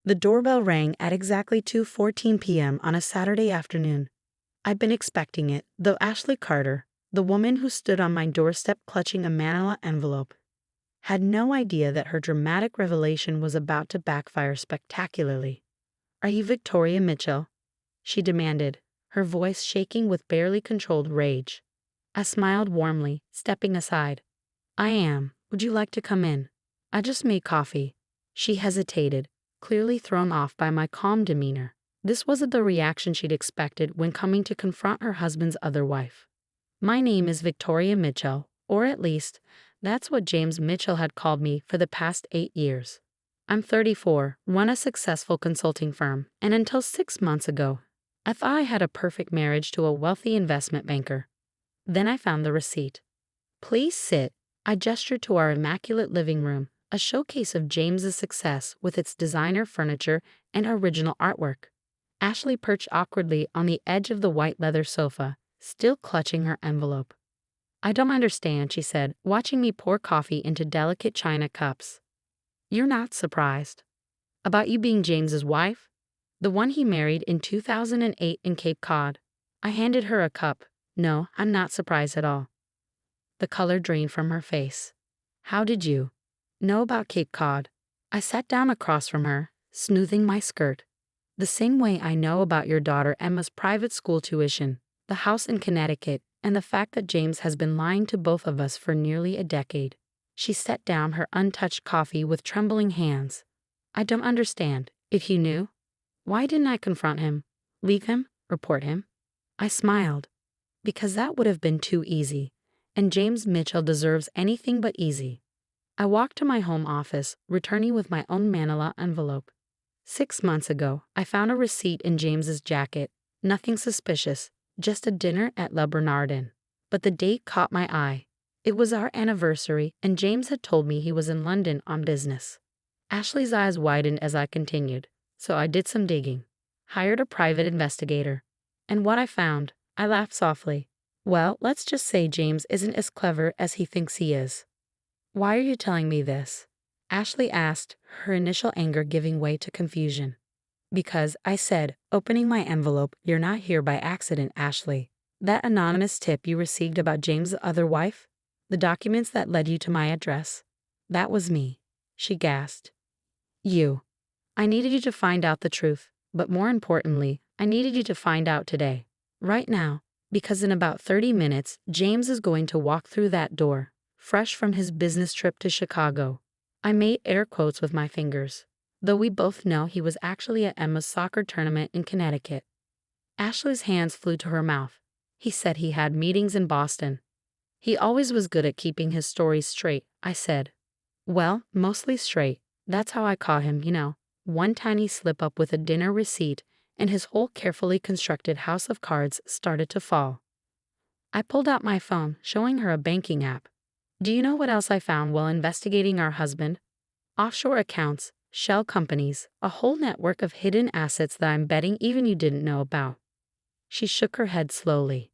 The doorbell rang at exactly 2:14 p.m. on a Saturday afternoon. I'd been expecting it, though Ashley Carter, the woman who stood on my doorstep clutching a manila envelope, had no idea that her dramatic revelation was about to backfire spectacularly. "Are you Victoria Mitchell?" she demanded, her voice shaking with barely controlled rage. I smiled warmly, stepping aside. "I am. Would you like to come in? I just made coffee." She hesitated, clearly thrown off by my calm demeanor. This wasn't the reaction she'd expected when coming to confront her husband's other wife. "My name is Victoria Mitchell, or at least, that's what James Mitchell had called me for the past 8 years. I'm 34, run a successful consulting firm, and until 6 months ago, I thought I had a perfect marriage to a wealthy investment banker. Then I found the receipt. Please sit." I gestured to our immaculate living room, a showcase of James's success with its designer furniture and original artwork. Ashley perched awkwardly on the edge of the white leather sofa, still clutching her envelope. "I don't understand," she said, watching me pour coffee into delicate china cups. "You're not surprised? About you being James's wife? The one he married in 2008 in Cape Cod." I handed her a cup. "No, I'm not surprised at all." The color drained from her face. "How did you know about Cape Cod?" I sat down across from her, smoothing my skirt. "The same way I know about your daughter Emma's private school tuition, the house in Connecticut, and the fact that James has been lying to both of us for nearly a decade." She set down her untouched coffee with trembling hands. "I don't understand. If you knew, why didn't I confront him? Leave him? Report him?" I smiled. "Because that would have been too easy, and James Mitchell deserves anything but easy." I walked to my home office, returning with my own manila envelope. 6 months ago, I found a receipt in James's jacket. Nothing suspicious, just a dinner at Le Bernardin. But the date caught my eye. It was our anniversary, and James had told me he was in London on business. Ashley's eyes widened as I continued, so I did some digging. Hired a private investigator. And what I found, I laughed softly. Well, let's just say James isn't as clever as he thinks he is. "Why are you telling me this?" Ashley asked, her initial anger giving way to confusion. "Because," I said, opening my envelope, "you're not here by accident, Ashley. That anonymous tip you received about James' other wife? The documents that led you to my address? That was me." She gasped. "You. I needed you to find out the truth, but more importantly, I needed you to find out today. Right now. Because in about 30 minutes, James is going to walk through that door, fresh from his business trip to Chicago." I made air quotes with my fingers, though we both know he was actually at Emma's soccer tournament in Connecticut. Ashley's hands flew to her mouth. "He said he had meetings in Boston." "He always was good at keeping his stories straight," I said. "Well, mostly straight. That's how I caught him, you know. One tiny slip-up with a dinner receipt, and his whole carefully constructed house of cards started to fall." I pulled out my phone, showing her a banking app. "Do you know what else I found while investigating our husband? Offshore accounts, shell companies, a whole network of hidden assets that I'm betting even you didn't know about." She shook her head slowly.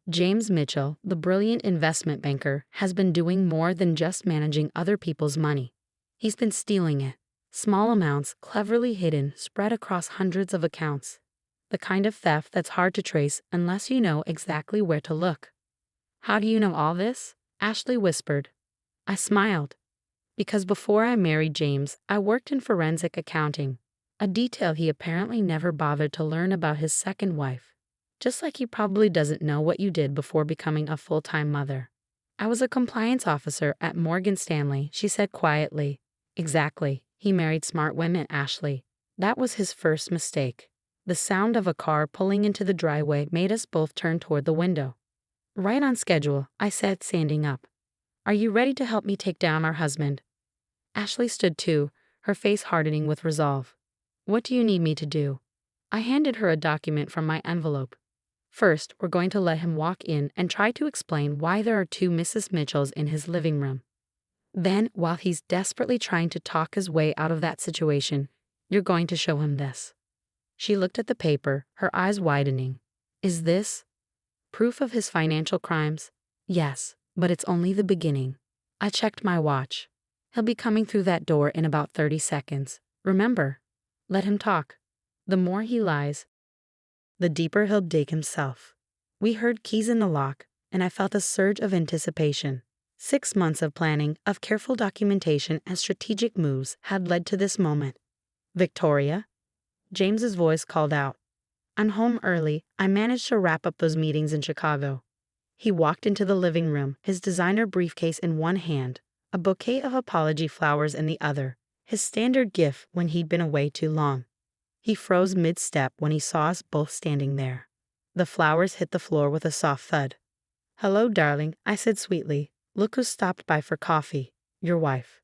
"James Mitchell, the brilliant investment banker, has been doing more than just managing other people's money. He's been stealing it. Small amounts, cleverly hidden, spread across hundreds of accounts. The kind of theft that's hard to trace unless you know exactly where to look." "How do you know all this?" Ashley whispered. I smiled. "Because before I married James, I worked in forensic accounting, a detail he apparently never bothered to learn about his second wife. Just like he probably doesn't know what you did before becoming a full-time mother." "I was a compliance officer at Morgan Stanley," she said quietly. "Exactly. He married smart women, Ashley. That was his first mistake." The sound of a car pulling into the driveway made us both turn toward the window. "Right on schedule," I said, standing up. "Are you ready to help me take down our husband?" Ashley stood too, her face hardening with resolve. "What do you need me to do?" I handed her a document from my envelope. "First, we're going to let him walk in and try to explain why there are 2 Mrs. Mitchells in his living room. Then, while he's desperately trying to talk his way out of that situation, you're going to show him this." She looked at the paper, her eyes widening. "Is this proof of his financial crimes?" "Yes, but it's only the beginning." I checked my watch. "He'll be coming through that door in about 30 seconds. Remember, Let him talk. The more he lies, the deeper he'll dig himself. We heard keys in the lock, and I felt a surge of anticipation. 6 months of planning, of careful documentation and strategic moves had led to this moment. Victoria? James's voice called out. I'm home early. I managed to wrap up those meetings in Chicago. He walked into the living room, his designer briefcase in one hand, a bouquet of apology flowers in the other, his standard gift when he'd been away too long. He froze mid-step when he saw us both standing there. The flowers hit the floor with a soft thud. Hello, darling, I said sweetly. Look who stopped by for coffee. Your wife.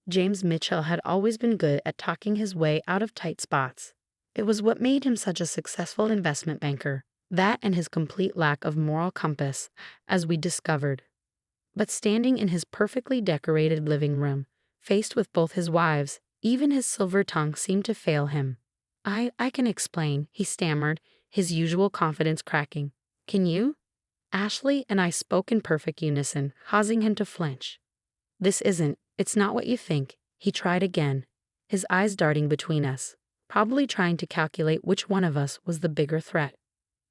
James Mitchell had always been good at talking his way out of tight spots. It was what made him such a successful investment banker, that and his complete lack of moral compass, as we discovered. But standing in his perfectly decorated living room, faced with both his wives, even his silver tongue seemed to fail him. I can explain, he stammered, his usual confidence cracking. Can you? Ashley and I spoke in perfect unison, causing him to flinch. It's not what you think, he tried again, his eyes darting between us, probably trying to calculate which one of us was the bigger threat.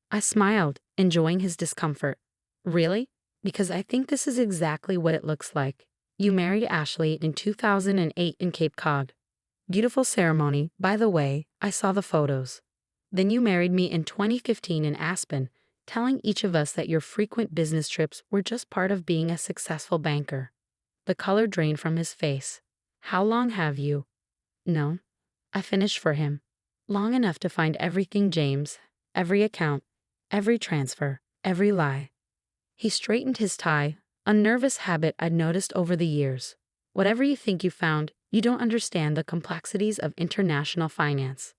I smiled, enjoying his discomfort. Really? Because I think this is exactly what it looks like. You married Ashley in 2008 in Cape Cod. Beautiful ceremony, by the way, I saw the photos. Then you married me in 2015 in Aspen, telling each of us that your frequent business trips were just part of being a successful banker. The color drained from his face. How long have you? No. I finished for him. Long enough to find everything, James. Every account, every transfer, every lie. He straightened his tie, a nervous habit I'd noticed over the years. Whatever you think you found, you don't understand the complexities of international finance.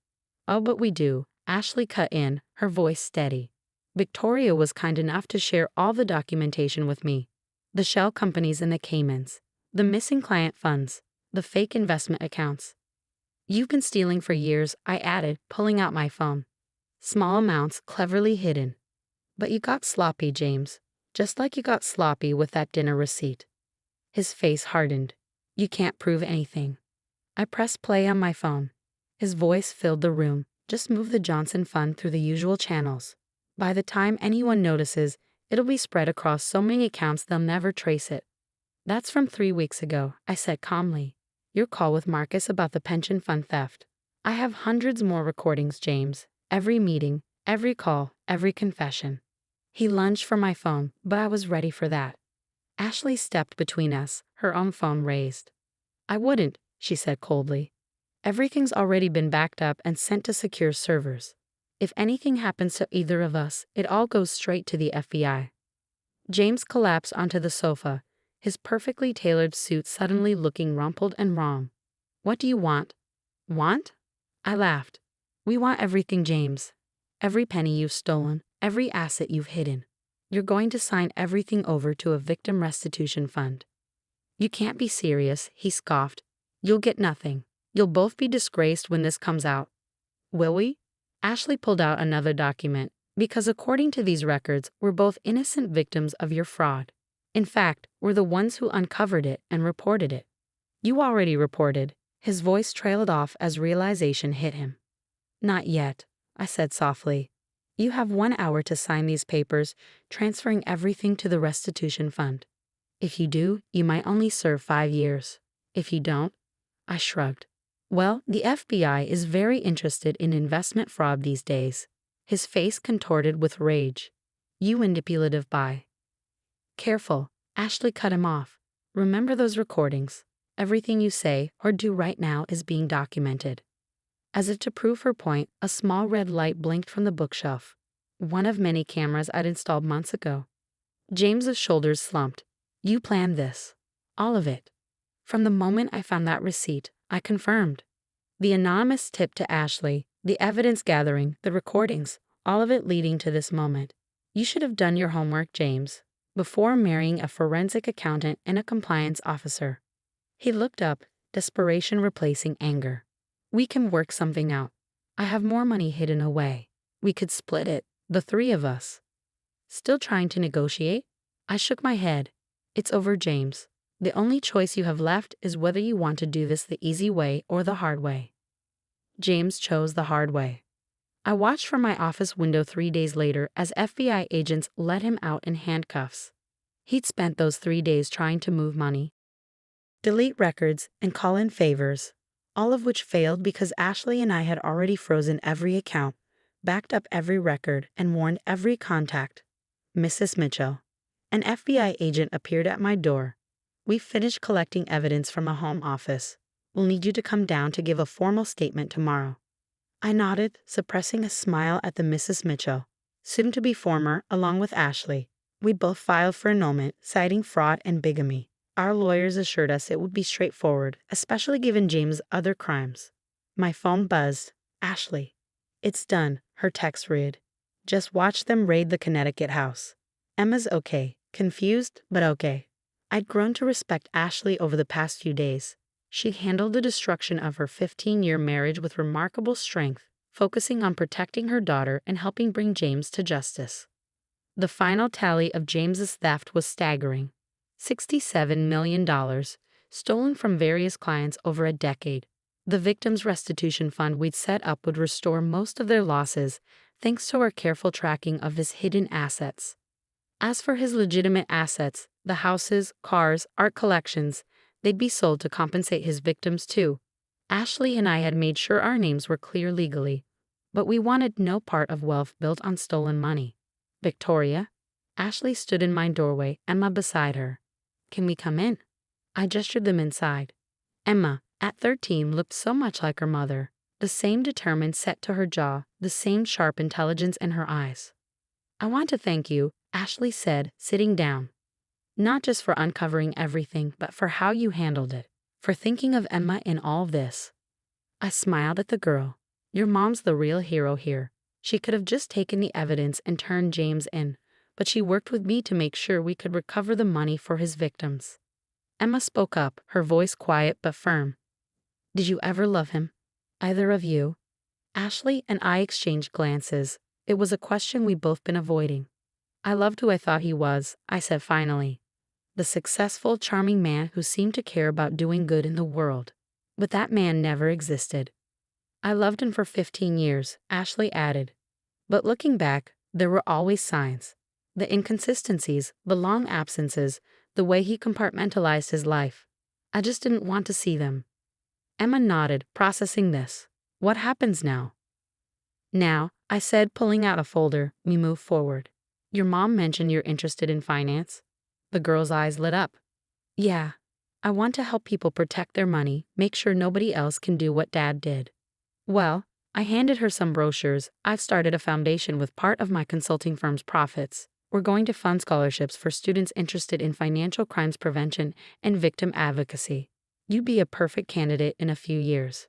Oh, but we do, Ashley cut in, her voice steady. Victoria was kind enough to share all the documentation with me. The shell companies in the Caymans, the missing client funds, the fake investment accounts. You've been stealing for years, I added, pulling out my phone. Small amounts cleverly hidden. But you got sloppy, James, just like you got sloppy with that dinner receipt. His face hardened. You can't prove anything. I pressed play on my phone. His voice filled the room. Just move the Johnson Fund through the usual channels. By the time anyone notices, it'll be spread across so many accounts they'll never trace it. That's from 3 weeks ago, I said calmly. Your call with Marcus about the pension fund theft. I have hundreds more recordings, James. Every meeting, every call, every confession. He lunged for my phone, but I was ready for that. Ashley stepped between us, her own phone raised. I wouldn't, she said coldly. Everything's already been backed up and sent to secure servers. If anything happens to either of us, it all goes straight to the FBI. James collapsed onto the sofa, his perfectly tailored suit suddenly looking rumpled and wrong. What do you want? Want? I laughed. We want everything, James. Every penny you've stolen, every asset you've hidden. You're going to sign everything over to a victim restitution fund. You can't be serious, he scoffed. You'll get nothing. You'll both be disgraced when this comes out. Will we? Ashley pulled out another document, because according to these records, we're both innocent victims of your fraud. In fact, we're the ones who uncovered it and reported it. You already reported. His voice trailed off as realization hit him. Not yet, I said softly. You have 1 hour to sign these papers, transferring everything to the restitution fund. If you do, you might only serve 5 years. If you don't, I shrugged. Well, the FBI is very interested in investment fraud these days. His face contorted with rage. You manipulative buy. Careful, Ashley cut him off. Remember those recordings. Everything you say or do right now is being documented. As if to prove her point, a small red light blinked from the bookshelf. One of many cameras I'd installed months ago. James's shoulders slumped. You planned this. All of it. From the moment I found that receipt, I confirmed. The anonymous tip to Ashley, the evidence gathering, the recordings, all of it leading to this moment. You should have done your homework, James, before marrying a forensic accountant and a compliance officer. He looked up, desperation replacing anger. We can work something out. I have more money hidden away. We could split it, the 3 of us. Still trying to negotiate? I shook my head. It's over, James. The only choice you have left is whether you want to do this the easy way or the hard way. James chose the hard way. I watched from my office window 3 days later as FBI agents let him out in handcuffs. He'd spent those 3 days trying to move money, delete records, and call in favors, all of which failed because Ashley and I had already frozen every account, backed up every record, and warned every contact. Mrs. Mitchell. An FBI agent appeared at my door. "We've finished collecting evidence from a home office. We'll need you to come down to give a formal statement tomorrow." I nodded, suppressing a smile at the Mrs. Mitchell, soon to be former, along with Ashley. We both filed for annulment, citing fraud and bigamy. Our lawyers assured us it would be straightforward, especially given James' other crimes. My phone buzzed. Ashley. "It's done," her text read. "Just watch them raid the Connecticut house." Emma's okay, confused, but okay. I'd grown to respect Ashley over the past few days. She handled the destruction of her 15-year marriage with remarkable strength, focusing on protecting her daughter and helping bring James to justice. The final tally of James's theft was staggering. $67 million, stolen from various clients over a decade. The victims' restitution fund we'd set up would restore most of their losses, thanks to our careful tracking of his hidden assets. As for his legitimate assets, the houses, cars, art collections, they'd be sold to compensate his victims too. Ashley and I had made sure our names were clear legally, but we wanted no part of wealth built on stolen money. "Victoria?" Ashley stood in my doorway, Emma beside her. "Can we come in?" I gestured them inside. Emma, at 13, looked so much like her mother, the same determined set to her jaw, the same sharp intelligence in her eyes. "I want to thank you," Ashley said, sitting down. "Not just for uncovering everything, but for how you handled it, for thinking of Emma in all this." I smiled at the girl. "Your mom's the real hero here. She could have just taken the evidence and turned James in, but she worked with me to make sure we could recover the money for his victims." Emma spoke up, her voice quiet but firm. "Did you ever love him? Either of you?" Ashley and I exchanged glances. It was a question we'd both been avoiding. "I loved who I thought he was," I said finally. "The successful, charming man who seemed to care about doing good in the world. But that man never existed." "I loved him for 15 years, Ashley added. "But looking back, there were always signs. The inconsistencies, the long absences, the way he compartmentalized his life. I just didn't want to see them." Emma nodded, processing this. "What happens now?" "Now," I said, pulling out a folder, we moved forward. "Your mom mentioned you're interested in finance." The girl's eyes lit up. "Yeah. I want to help people protect their money, make sure nobody else can do what Dad did." "Well," I handed her some brochures. "I've started a foundation with part of my consulting firm's profits. We're going to fund scholarships for students interested in financial crimes prevention and victim advocacy. You'd be a perfect candidate in a few years."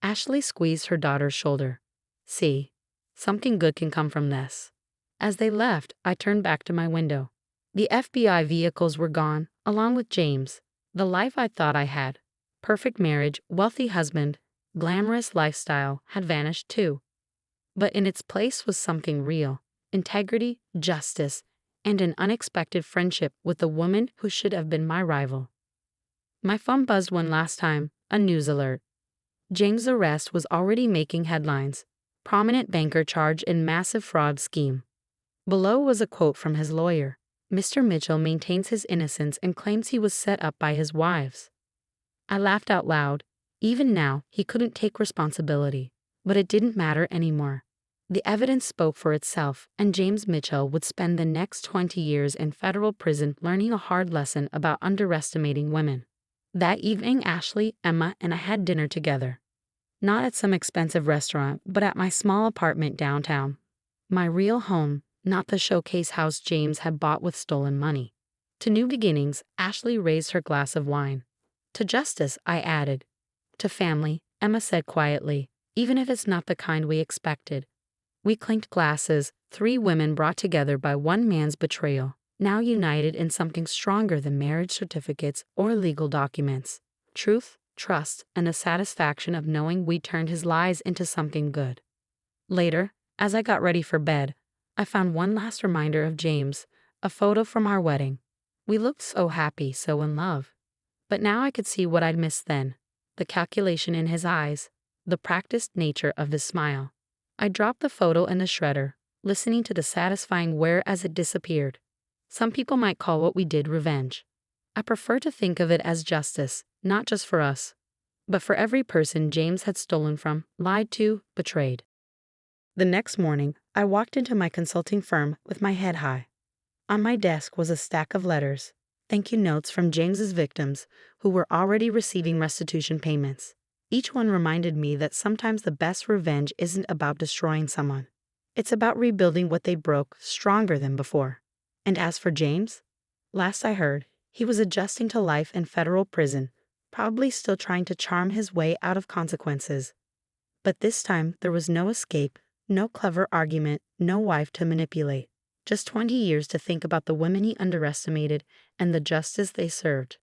Ashley squeezed her daughter's shoulder. "See, something good can come from this." As they left, I turned back to my window. The FBI vehicles were gone, along with James. The life I thought I had, perfect marriage, wealthy husband, glamorous lifestyle, had vanished too. But in its place was something real: integrity, justice, and an unexpected friendship with the woman who should have been my rival. My phone buzzed one last time, a news alert. James' arrest was already making headlines. Prominent banker charged in massive fraud scheme. Below was a quote from his lawyer. "Mr. Mitchell maintains his innocence and claims he was set up by his wives." I laughed out loud. Even now, he couldn't take responsibility. But it didn't matter anymore. The evidence spoke for itself, and James Mitchell would spend the next 20 years in federal prison learning a hard lesson about underestimating women. That evening, Ashley, Emma, and I had dinner together. Not at some expensive restaurant, but at my small apartment downtown. My real home, not the showcase house James had bought with stolen money. To new beginnings, Ashley raised her glass of wine. "To justice," I added. "To family," Emma said quietly, "even if it's not the kind we expected." We clinked glasses, three women brought together by one man's betrayal, now united in something stronger than marriage certificates or legal documents: truth, trust, and the satisfaction of knowing we turned his lies into something good. Later, as I got ready for bed, I found one last reminder of James, a photo from our wedding. We looked so happy, so in love. But now I could see what I'd missed then: the calculation in his eyes, the practiced nature of his smile. I dropped the photo in the shredder, listening to the satisfying whir as it disappeared. Some people might call what we did revenge. I prefer to think of it as justice, not just for us, but for every person James had stolen from, lied to, betrayed. The next morning, I walked into my consulting firm with my head high. On my desk was a stack of letters, thank you notes from James's victims who were already receiving restitution payments. Each one reminded me that sometimes the best revenge isn't about destroying someone. It's about rebuilding what they broke stronger than before. And as for James, last I heard, he was adjusting to life in federal prison, probably still trying to charm his way out of consequences. But this time there was no escape, no clever argument, no wife to manipulate. Just 20 years to think about the women he underestimated and the justice they served.